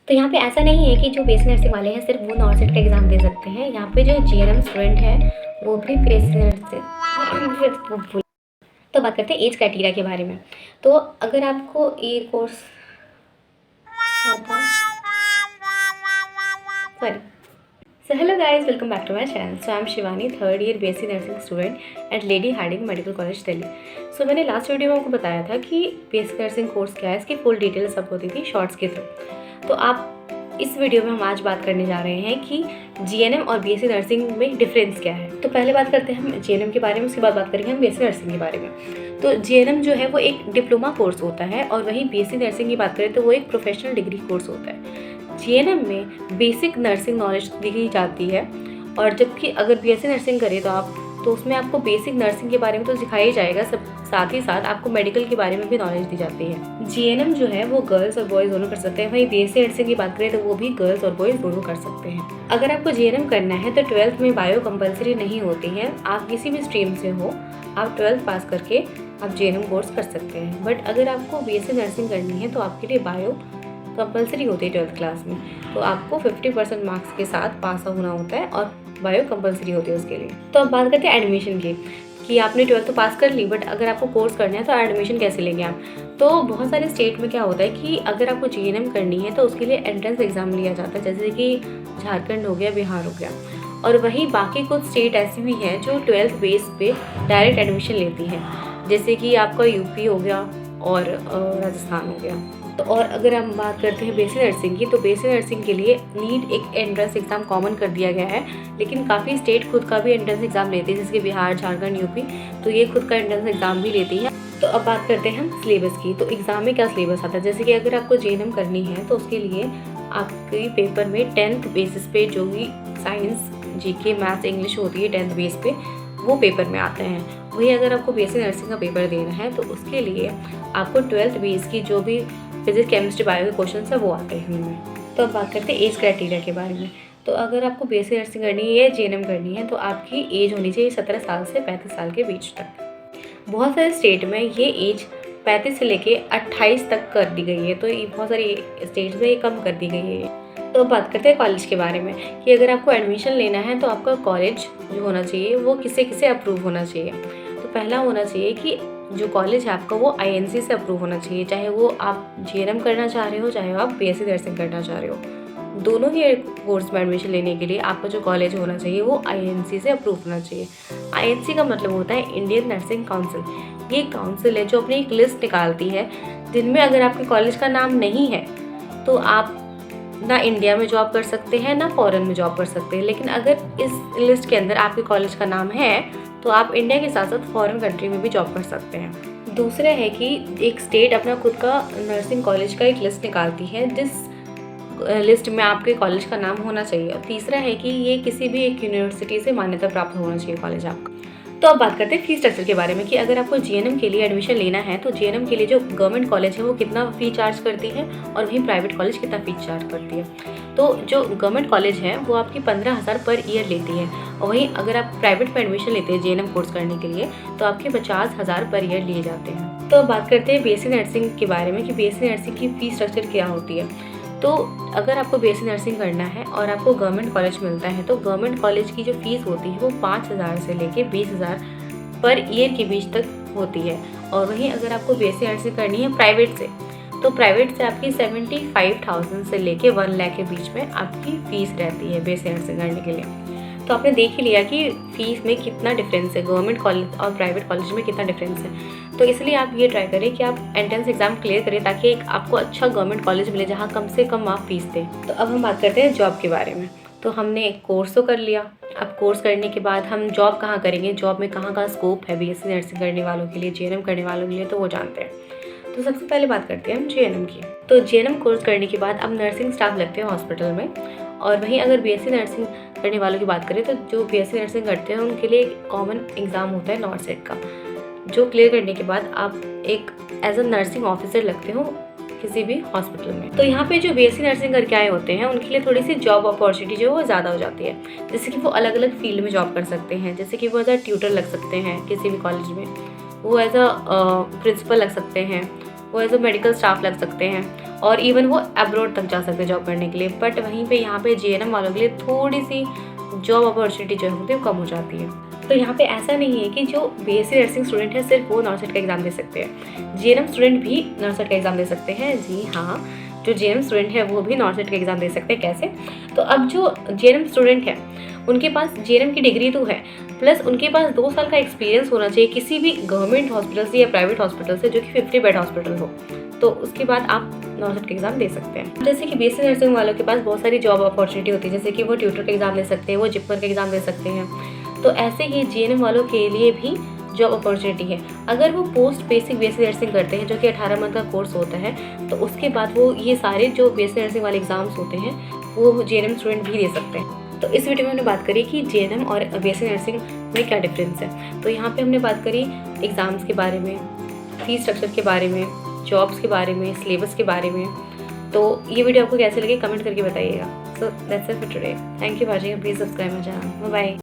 तो यहाँ पे ऐसा नहीं है कि जो बीएससी नर्सिंग वाले हैं सिर्फ वो नॉर्सेट का एग्ज़ाम दे सकते हैं। यहाँ पे जो जीएनएम स्टूडेंट है वो भी बीएससी नर्सिंग। तो बात करते हैं एज क्राइटेरिया के बारे में। तो अगर आपको ये course So hello guys, welcome back to my channel. So I'm Shivani, third year BSc Nursing student at Lady Hardinge Medical College Delhi. So मैंने लास्ट वीडियो में आपको बताया था कि BSc नर्सिंग कोर्स क्या है, इसकी फुल डिटेल सब होती थी शॉर्ट्स के थ्रू। तो आप इस वीडियो में हम आज बात करने जा रहे हैं कि जीएनएम और बीएससी नर्सिंग में डिफरेंस क्या है। तो पहले बात करते हैं हम जीएनएम के बारे में, उसके बाद बात करेंगे हम बीएससी नर्सिंग के बारे में। तो जीएनएम जो है वो एक डिप्लोमा कोर्स होता है और वहीं बीएससी नर्सिंग की बात करें तो वो एक प्रोफेशनल डिग्री कोर्स होता है। जीएनएम में बेसिक नर्सिंग नॉलेज दी जाती है और जबकि अगर बीएससी नर्सिंग करें तो उसमें आपको बेसिक नर्सिंग के बारे में तो सिखाया ही जाएगा, सब साथ ही साथ आपको मेडिकल के बारे में भी नॉलेज दी जाती है। जीएनएम जो है वो गर्ल्स और बॉयज़ दोनों कर सकते हैं, वहीं बीएससी नर्सिंग की बात करें तो वो भी गर्ल्स और बॉयज़ दोनों कर सकते हैं। अगर आपको जीएनएम करना है तो 12th में बायो कंपलसरी नहीं होती है। आप किसी भी स्ट्रीम से हो, आप 12th पास करके आप जीएनएम कोर्स कर सकते हैं। बट अगर आपको बीएससी नर्सिंग करनी है तो आपके लिए बायो कंपलसरी होती है 12th क्लास में, तो आपको 50% मार्क्स के साथ पास होना होता है और बायो कंपलसरी होती है उसके लिए। तो अब बात करते हैं एडमिशन की कि आपने 12th तो पास कर ली, बट अगर आपको कोर्स करना है तो एडमिशन कैसे लेंगे आप। तो बहुत सारे स्टेट में क्या होता है कि अगर आपको जीएनएम करनी है तो उसके लिए एंट्रेंस एग्ज़ाम लिया जाता है, जैसे कि झारखंड हो गया, बिहार हो गया। और वहीं बाकी कुछ स्टेट ऐसी भी हैं जो 12th बेस पे डायरेक्ट एडमिशन लेती हैं, जैसे कि आपका यूपी हो गया और राजस्थान हो गया। तो और अगर हम बात करते हैं बीएससी नर्सिंग की, तो बीएससी नर्सिंग के लिए नीट एक एंट्रेंस एग्ज़ाम कॉमन कर दिया गया है, लेकिन काफ़ी स्टेट खुद का भी एंट्रेंस एग्ज़ाम लेती है, जैसे कि बिहार, झारखंड, यूपी, तो ये खुद का एंट्रेंस एग्ज़ाम भी लेती है। तो अब बात करते हैं हम सिलेबस की। तो एग्ज़ाम में क्या सिलेबस आता है, जैसे कि अगर आपको जीएनएम करनी है तो उसके लिए आपके पेपर में 10th बेसिस पे जो भी साइंस, जीके, मैथ्स, इंग्लिश होती है 10th बेस पे, वो पेपर में आते हैं। वही अगर आपको बीएससी नर्सिंग का पेपर देना है तो उसके लिए आपको 12th बेस की जो भी फिजिक्स, केमिस्ट्री, बायो के क्वेश्चन है वो आते हैं उनमें। तो अब बात करते हैं एज क्राइटेरिया के बारे में। तो अगर आपको बीएससी नर्सिंग करनी है या जीएनएम करनी है तो आपकी एज होनी चाहिए 17 साल से 35 साल के बीच तक। बहुत सारे स्टेट में ये एज 35 से लेके 28 तक कर दी गई है, तो ये बहुत सारी स्टेट्स में ये कम कर दी गई है। तो बात करते हैं कॉलेज के बारे में कि अगर आपको एडमिशन लेना है तो आपका कॉलेज जो होना चाहिए वो किसे किसे अप्रूव होना चाहिए। तो पहला होना चाहिए कि जो कॉलेज है आपका वो आईएनसी से अप्रूव होना चाहिए, चाहे वो आप जीएनएम करना चाह रहे हो, चाहे आप बीएससी नर्सिंग करना चाह रहे हो। दोनों ही कोर्स में एडमिशन लेने के लिए आपका जो कॉलेज होना चाहिए वो आईएनसी से अप्रूव होना चाहिए। आईएनसी का मतलब होता है इंडियन नर्सिंग काउंसिल। ये काउंसिल है जो अपनी एक लिस्ट निकालती है जिनमें अगर आपके कॉलेज का नाम नहीं है तो आप ना इंडिया में जॉब कर सकते हैं ना फॉरेन में जॉब कर सकते हैं। लेकिन अगर इस लिस्ट के अंदर आपके कॉलेज का नाम है तो आप इंडिया के साथ साथ फॉरेन कंट्री में भी जॉब कर सकते हैं। दूसरा है कि एक स्टेट अपना खुद का नर्सिंग कॉलेज का एक लिस्ट निकालती है जिस लिस्ट में आपके कॉलेज का नाम होना चाहिए। और तीसरा है कि ये किसी भी एक यूनिवर्सिटी से मान्यता प्राप्त होना चाहिए कॉलेज आपका। तो अब बात करते हैं फीस स्ट्रक्चर के बारे में कि अगर आपको जीएनएम के लिए एडमिशन लेना है तो जीएनएम के लिए जो गवर्नमेंट कॉलेज है वो कितना फ़ी चार्ज करती है और वहीं प्राइवेट कॉलेज कितना फ़ीस चार्ज करती है। तो जो गवर्नमेंट कॉलेज है वो आपकी 15,000 पर ईयर लेती है और वहीं अगर आप प्राइवेट में एडमिशन लेते हैं जीएनएम कोर्स करने के लिए तो आपके 50,000 पर ईयर लिए जाते हैं। तो अब बात करते हैं बीएससी नर्सिंग के बारे में कि बीएससी नर्सिंग की फ़ीस स्ट्रक्चर क्या होती है। तो अगर आपको बीएससी नर्सिंग करना है और आपको गवर्नमेंट कॉलेज मिलता है तो गवर्नमेंट कॉलेज की जो फ़ीस होती है वो 5,000 से लेके 20,000 पर ईयर के बीच तक होती है। और वहीं अगर आपको बीएससी नर्सिंग करनी है प्राइवेट से तो प्राइवेट से आपकी 75,000 से लेके 1 लाख के बीच में आपकी फ़ीस रहती है बीएससी नर्सिंग करने के लिए। तो आपने देख ही लिया कि फ़ीस में कितना डिफरेंस है, गवर्नमेंट कॉलेज और प्राइवेट कॉलेज में कितना डिफरेंस है। तो इसलिए आप ये ट्राई करें कि आप एंट्रेंस एग्ज़ाम क्लियर करें ताकि एक आपको अच्छा गवर्नमेंट कॉलेज मिले जहाँ कम से कम आप फीस दें। तो अब हम बात करते हैं जॉब के बारे में। तो हमने एक कोर्स तो कर लिया, अब कोर्स करने के बाद हम जॉब कहाँ करेंगे, जॉब में कहाँ स्कोप है बीएससी नर्सिंग करने वालों के लिए, जीएनएम करने वालों के लिए, तो वो जानते हैं। तो सबसे पहले बात करते हैं हम जीएनएम की। तो जीएनएम कोर्स करने के बाद अब नर्सिंग स्टाफ लगते हैं हॉस्पिटल में। और वहीं अगर बीएससी नर्सिंग करने वालों की बात करें तो जो बीएससी नर्सिंग करते हैं उनके लिए एक कॉमन एग्ज़ाम होता है नॉर्सेट का, जो क्लियर करने के बाद आप एक एज अ नर्सिंग ऑफिसर लगते हो किसी भी हॉस्पिटल में। तो यहाँ पे जो बीएससी नर्सिंग करके आए होते हैं उनके लिए थोड़ी सी जॉब अपॉर्चुनिटी जो है वो ज़्यादा हो जाती है, जैसे कि वो अलग अलग फील्ड में जॉब कर सकते हैं, जैसे कि वो एज अ ट्यूटर लग सकते हैं किसी भी कॉलेज में, वो एज अ प्रिंसिपल लग सकते हैं, वो एज अ मेडिकल स्टाफ लग सकते हैं, और इवन वो अब्रॉड तक जा सकते हैं जॉब करने के लिए। बट वहीं पे यहाँ पे जीएनएम वालों के लिए थोड़ी सी जॉब अपॉर्चुनिटी जो होती है कम हो जाती है। तो यहाँ पे ऐसा नहीं है कि जो बीएससी नर्सिंग स्टूडेंट है सिर्फ वो नॉर्सेट का एग्ज़ाम दे सकते हैं, जीएनएम स्टूडेंट भी नॉर्सेट का एग्ज़ाम दे सकते हैं। जी हाँ, जो जीएनएम स्टूडेंट है वो भी नॉर्सेट का एग्ज़ाम दे सकते हैं। कैसे? तो अब जो जीएनएम स्टूडेंट है उनके पास जीएनएम की डिग्री तो है, प्लस उनके पास 2 साल का एक्सपीरियंस होना चाहिए किसी भी गवर्नमेंट हॉस्पिटल से या प्राइवेट हॉस्पिटल से जो कि 50 बेड हॉस्पिटल हो, तो उसके बाद आप नॉर्सेट का एग्ज़ाम दे सकते हैं। जैसे कि बीएससी नर्सिंग वालों के पास बहुत सारी जॉब अपॉर्चुनिटी होती है, जैसे कि वो ट्यूटर का एग्ज़ाम दे सकते हैं, वो जिपमर का एग्ज़ाम दे सकते हैं। तो ऐसे ही जीएनएम वालों के लिए भी जॉब अपॉर्चुनिटी है। अगर वो पोस्ट बेसिक बीएससी नर्सिंग करते हैं जो कि 18 मंथ का कोर्स होता है, तो उसके बाद वो ये सारे जो बीएससी नर्सिंग वाले एग्ज़ाम्स होते हैं वो जीएनएम स्टूडेंट भी दे सकते हैं। तो इस वीडियो में हमने बात करी कि जीएनएम और बीएससी नर्सिंग में क्या डिफरेंस है। तो यहाँ पे हमने बात करी एग्ज़ाम्स के बारे में, फीस स्ट्रक्चर के बारे में, जॉब्स के बारे में, सिलेबस के बारे में। तो ये वीडियो आपको कैसे लगे कमेंट करके बताइएगा। So that's it for today. Thank you for watching. Please subscribe my channel. Bye bye.